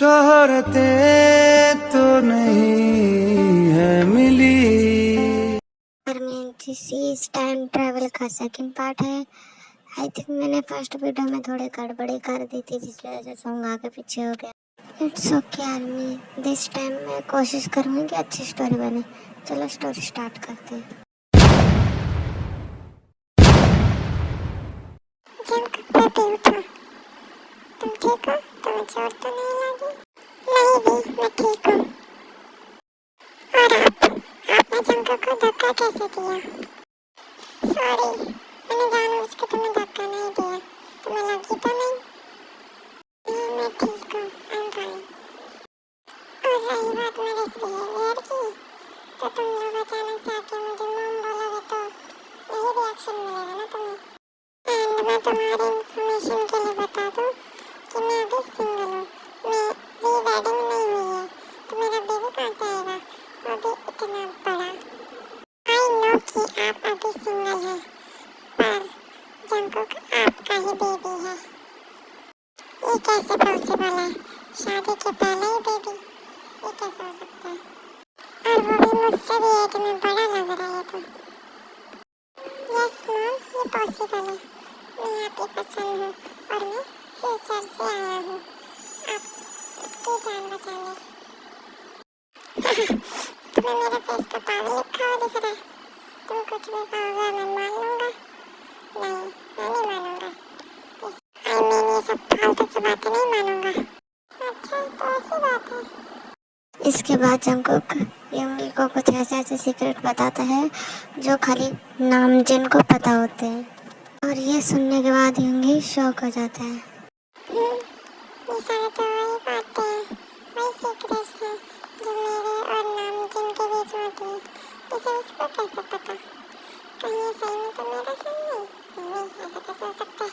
शोहरतें तो नहीं है मिली। दिस टाइम ट्रैवल का सेकंड पार्ट है। आई थिंक मैंने फर्स्ट वीडियो में थोड़ी गड़बड़ी कर दी थी, जिस वजह से सॉन्ग आगे पीछे हो गया। It's okay army, this time मैं कोशिश करूँगी कि अच्छी स्टोरी बने। चलो स्टोरी स्टार्ट करते हैं। तुम ठीक हो? तुम्हें चोट तो नहीं लगी? नहीं भी, मैं ठीक हूँ। और आपने जंको को धक्का कैसे दिया? सॉरी, मैंने जानबूझ के तुम्हें धक्का नहीं दिया। तुम्हें लगी तो नहीं? नहीं, मैं ठीक हूँ, आई एम फाइन। और रही बात मेरे इस बिहेवियर की, तो तुम लोग अचानक से आके मुझे मॉम बोलोगे तो यही रिएक्शन मिलेगा ना तुम्हें। एंड मैं तुम्हारी इन्फॉर्मेशन के लिए बता दूँ कि मैं अभी सिंगल हूँ। मेरी वेडिंग नहीं हुई है, तो मेरा बेबी कहाँ से आएगा, वो भी इतना बड़ा। आई नो कि आप अभी सिंगल हैं, पर जंकुक आपका ही बेबी है। ये कैसे पॉसिबल है? शादी के पहले ही बेबी, ये कैसे हो सकता है? और वो भी मुझसे भी एज में बड़ा लग रहा है। तो यस मॉम, ये पॉसिबल है। मैं आपकी पसंद हूँ और मैं फ्यूचर से आया हूँ आपकी जान बचाने। तुम्हें मेरे फेस का पावर लिखा हुआ दिख रहा है। तुम कुछ भी कहोगे मैं मान लूँगा। नहीं, मैं नहीं मानूँगा। आई मीन ये सब फालतू की बातें नहीं मानूँगा। अच्छा, तो ऐसी बात है। इसके बाद जंकुक योंगी को कुछ ऐसे सीक्रेट बताता है जो खाली नामजन को पता होते हैं, और ये सुनने के बाद योंगी शॉक हो जाता है। ये सारे तो वही बातें हैं, वही सीक्रेट्स हैं जो मेरे और नामजन के बीच में होती है। इसे उसको कैसे पता? कहीं ये सही में तो मेरा सही नहीं, ऐसा कैसे हो सकता है?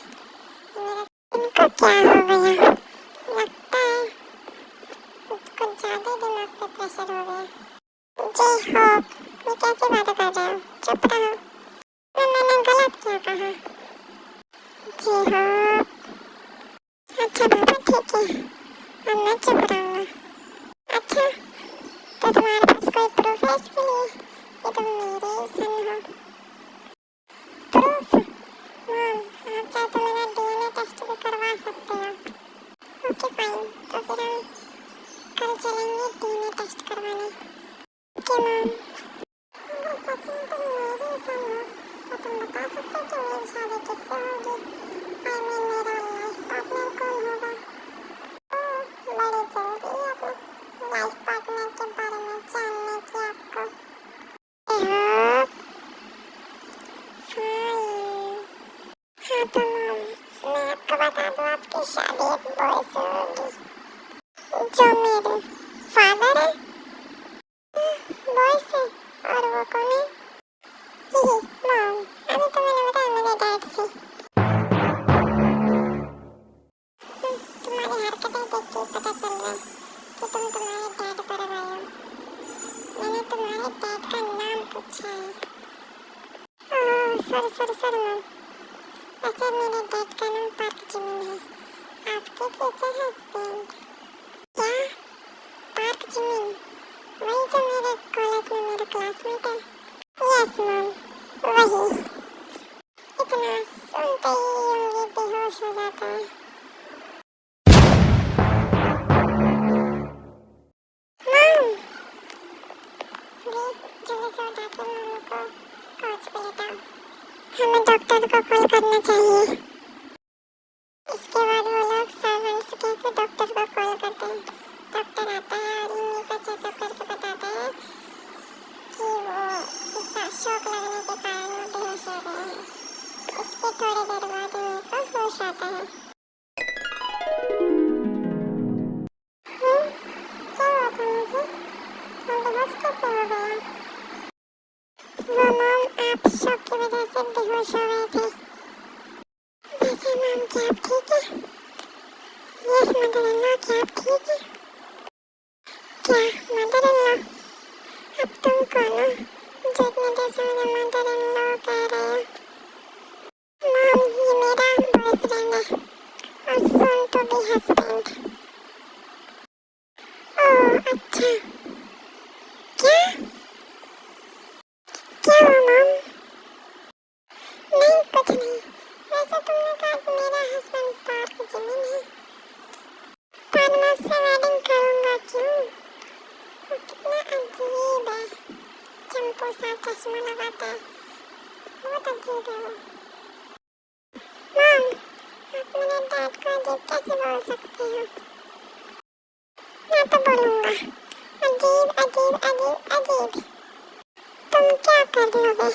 मेरा इनको क्या हो गया? लगता है कुछ ज्यादा दिमाग पे प्रेशर हो गया। जी हो, ये कैसी बातें कर रहे हो? चुप रहो। मैंने गलत क्या कहा? जी हो। अच्छा बाबा, ठीक है, अब मैं चुप रहूँगा। अच्छा, तो तुम्हारे पास कोई प्रूफ है इसके लिए कि तुम मेरे सन हो? प्रूफ? मॉम, आप चाहे तो मेरा डीएनए टेस्ट भी करवा सकते हो। ओके फाइन, तो फिर हम कल चलेंगे डीएनए टेस्ट करवाने। Okay mom. अगर सच में तुम मेरे सन हो तो तुम बता सकते हो कि मेरी शादी किससे होगी? आई मीन मेरा लाइफ पार्टनर कौन होगा? ओह, बड़ी जल्दी है अपने लाइफ पार्टनर के बारे में जानने की आपको। हाँ, हाँ तो मॉम, मैं आपको बता दूँ, आपकी शादी एक बॉय से होगी जो मेरे फादर है। बॉय से? और वो कौन है? मॉम, अभी तो मैंने बताया मेरे डैड से। तुम्हारी हरकतें देख के पता चल रहा है कि तुम तुम्हारे डैड पर आए हो। मैंने तुम्हारे डैड का नाम पूछा है। Oh sorry mom. वैसे मेरे डैड का नाम पार्क जिमिन है, आपके फ्यूचर हस्बैंड। क्या? Park Jimin? वही जो मेरे कॉलेज में मेरा क्लासमेट है। यस मॉम, वही। इतना सुनते ही योंगी बेहोश हो जाता है। मॉम, जल्दी से उठा के मॉम को कोच पे लेटाओ। हमें डॉक्टर को कॉल करना चाहिए। इसके बाद वो लोग सर्वेंट्स के डॉक्टर को कॉल करते हैं। डॉक्टर आता है और योंगी का चेकअप करके बताता है कि वो शॉक लगने के कारण वो बेहोश हो गए हैं। इसके थोड़ी देर बाद योंगी को होश आता है। क्या हुआ था मुझे? मैं बेहोश कैसे हो गया? वो मॉम, आप शॉक की वजह से बेहोश हो गए थे। वैसे मॉम, क्या आप ठीक है? यस मदर इन लॉ, क्या आप ठीक है? क्या मदर इन लॉ? अब तुम कौन हो जो इतने देर से मुझे मदर इन लॉ कह रहे हो? मॉम, ये मेरा बॉयफ्रेंड है और सून टू बी हस्बैंड। कुछ नहीं। वैसे तुमने कहा कि मेरा हस्बैंड पार्क जमीन है, पर मैं उससे वेडिंग करूंगा क्यों? वो कितना अजीब है, चंपू सा चश्मा लगाता है, बहुत अजीब है वो। मॉम, आप मेरे डैड को अजीब कैसे बोल सकते हो? मैं तो बोलूंगा अजीब अजीब अजीब अजीब। तुम क्या कर लोगे?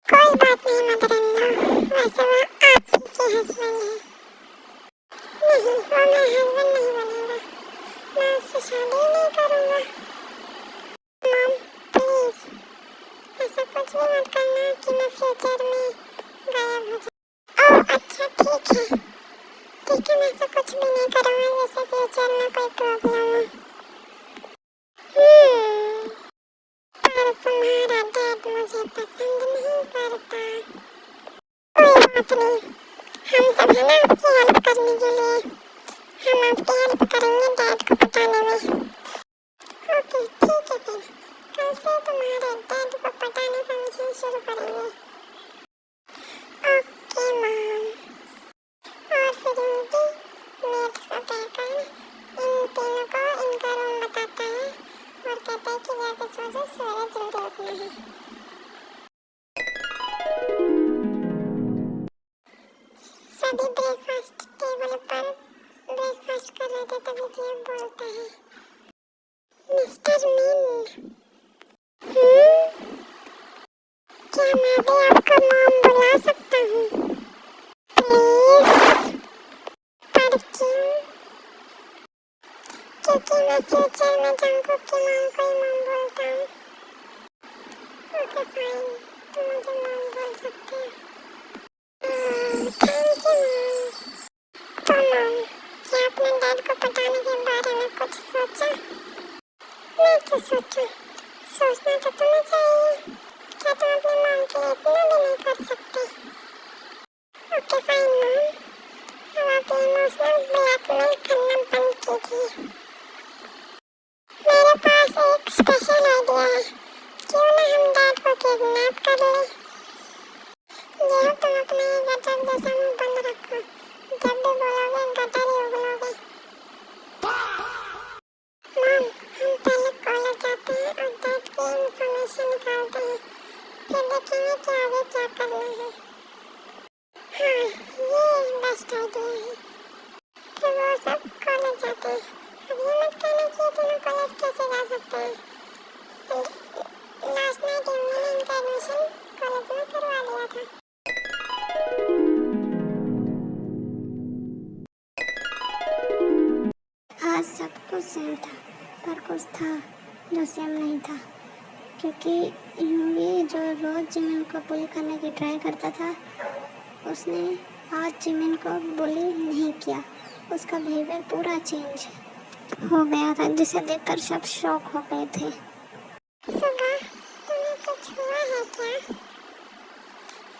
कोई बात नहीं मदर-इन-लॉ, वैसे वो आप ही के हस्बैंड है। नहीं, वो मेरा हस्बैंड नहीं बनेगा, मैं उससे शादी ही नहीं करूंगा। मॉम प्लीज ऐसा कुछ भी मत करना कि मैं फ्यूचर में गायब हो जाऊं। ओह अच्छा ठीक है, ठीक है, मैं ऐसा कुछ भी नहीं करूंगा जैसे फ्यूचर में कोई प्रॉब्लम हो। पर तुम्हारा डैड मुझे पसंद नहीं करता। कोई बात नहीं, हम सब है ना आपकी हेल्प करने के लिए, हम आपकी हेल्प करेंगे डैड को पटाने में। ओके ठीक है, फिर कल से तुम्हारे डैड को पटाने का मिशन शुरू करेंगे। Okay mom. और फिर उनकी मेट्स को कहकर इन तीनों को इनका रूम बताता है और कहता है कि जाके सो जाओ, सूरज जल्दी उठना है। सभी ब्रेकफास्ट टेबल पर ब्रेकफास्ट कर रहे थे, तभी जेब बोलता है, मिस्टर मिन, क्या मैं भी आपको मॉम बुला सकता हूँ प्लीज? पर क्यों? क्योंकि मैं फ्यूचर में जंगकुक की मॉम को ही मॉम बोलता हूँ। ओके फाइन, तुम मुझे मॉम बोल सकते हो। Thank you mom. तो मॉम, क्या आपने डैड को पटाने के बारे में कुछ सोचा? मैं क्यों सोचूं? सोचना तो तुम्हें चाहिए। क्या तुम अपनी मॉम के लिए इतना भी नहीं कर सकते? ओके फाइन मॉम, अब आप इमोशनल ब्लैकमेल करना बंद कीजिए। मेरे पास एक स्पेशल आइडिया है, क्यों ना हम डैड को किडनैप कर लें? यह तुम अपना ये गटर जैसा मुंह बंद रखो, जब भी बोलोगे गटर ही उगलोगे। मॉम, हम पहले कॉलेज जाते हैं और डैड की इंफॉर्मेशन निकालते हैं, फिर देखेंगे कि आगे क्या करना है। हाँ, ये बेस्ट आइडिया है। फिर वो सब कॉलेज जाते हैं। अब ये मत कहना कि ये दोनों कॉलेज कैसे जा सकते हैं। लास्ट नाइट उन्होंने इनका एडमिशन कॉलेज में करवा दिया था। आज सब कुछ सेम था, पर कुछ था जो सेम नहीं था, क्योंकि यूंगी जो रोज जिमिन को बुली करने की ट्राई करता था, उसने आज जिमिन को बुली नहीं किया। उसका बिहेवियर पूरा चेंज हो गया था, जिसे देखकर सब शॉक हो गए थे। सुबह तुम्हें कुछ हुआ है क्या?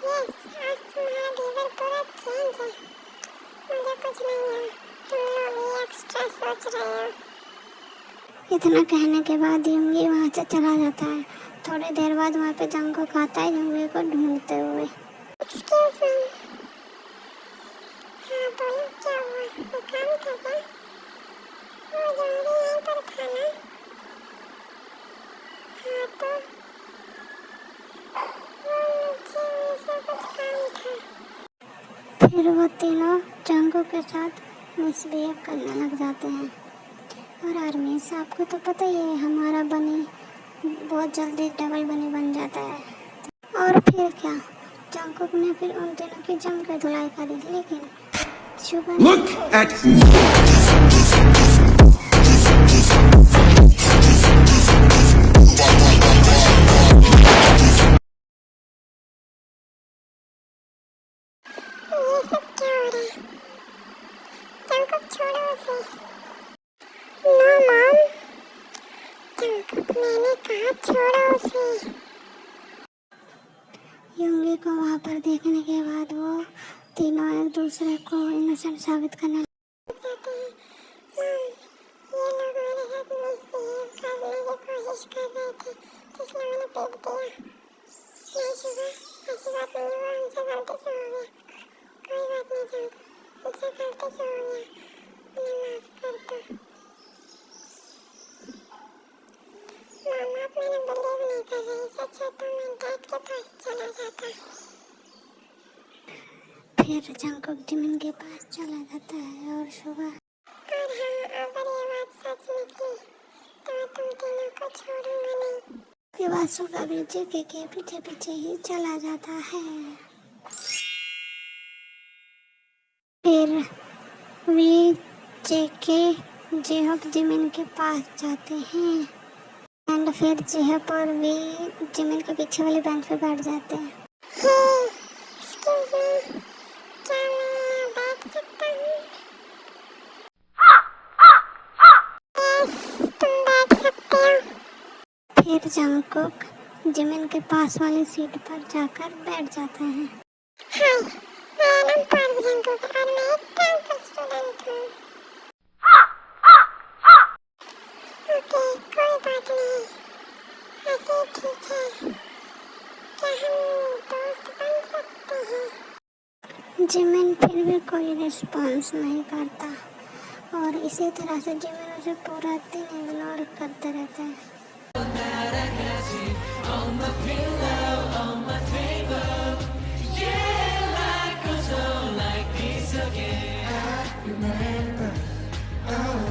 यस, आज तुम्हारा बिहेवियर पूरा चेंज है। मुझे कुछ नहीं है, तुम लोग ये एक्स्ट्रा सोच रहे हो। इतना कहने के बाद यूंगी वहाँ से चला जाता है। थोड़ी देर बाद वहाँ पे जंगकुक आता है यूंगी को ढूंढते हुए। Excuse me. हाँ बोलो, क्या हुआ? वो काम था क्या? वो यूंगी यहीं पर था ना? हाँ तो वो मुझसे कुछ काम था। फिर वो तीनों जंगकुक के साथ मिसबिहेव करने लग जाते हैं। और आर्मी से आपको तो पता ही है, हमारा बनी बहुत जल्दी डबल बनी बन जाता है। और फिर क्या, जंगकुक ने फिर उन तीनों की जम के धुलाई करी, लेकिन सुबह Look at ये सब क्या हो रहा है? जंगकुक छोड़ो उसे। नो मॉम, जंगकुक, मैंने कहा छोड़ो उसे। यूंगी को वहाँ पर देखने के बाद वो तीनों एक दूसरे को इनोसेंट साबित करने लग जाते हैं। मॉम, ये लोग मेरे साथ मिसबिहेव करने की कोशिश कर रहे थे, तो इसलिए मैंने पीट दिया। नहीं शुभा, ऐसी बात नहीं हुआ, हम मुझसे गलती से हो गया, कोई बात नहीं जान, मुझसे गलती से हो गया, मुझे माफ कर दो। मामा आप मैंने बिलीव नहीं कर रही, सच है तो मैं डैड के पास चला जाता। फिर जंकुक जिमिन के पास चला जाता है और सुबह और हाँ, अगर ये बात सच निकली तो मैं तुम तीनों को छोड़ूंगा नहीं। के बाद सुबह भी जेके के पीछे पीछे ही चला जाता है। फिर वे जेके जेहक जिमिन के पास जाते हैं एंड फिर जेहक और वे जिमिन के पीछे वाले बेंच पे बैठ जाते हैं। एक्सक्यूज मी, क्या मैं बैठ सकता हूँ? यस, तुम बैठ सकते हो। फिर जंकुक जिमिन के पास वाली सीट पर जाकर बैठ जाता है। हाय, मेरा नाम पार्क जंकुक है और मैं एक ट्रांसफर स्टूडेंट हूँ। ओके, कोई बात नहीं, ऐसे ठीक है। क्या हम दोस्त बन सकते हैं? जिमिन फिर भी कोई रिस्पॉन्स नहीं करता और इसी तरह से जिमिन उसे पूरा दिन इग्नोर करता रहता है। remember, oh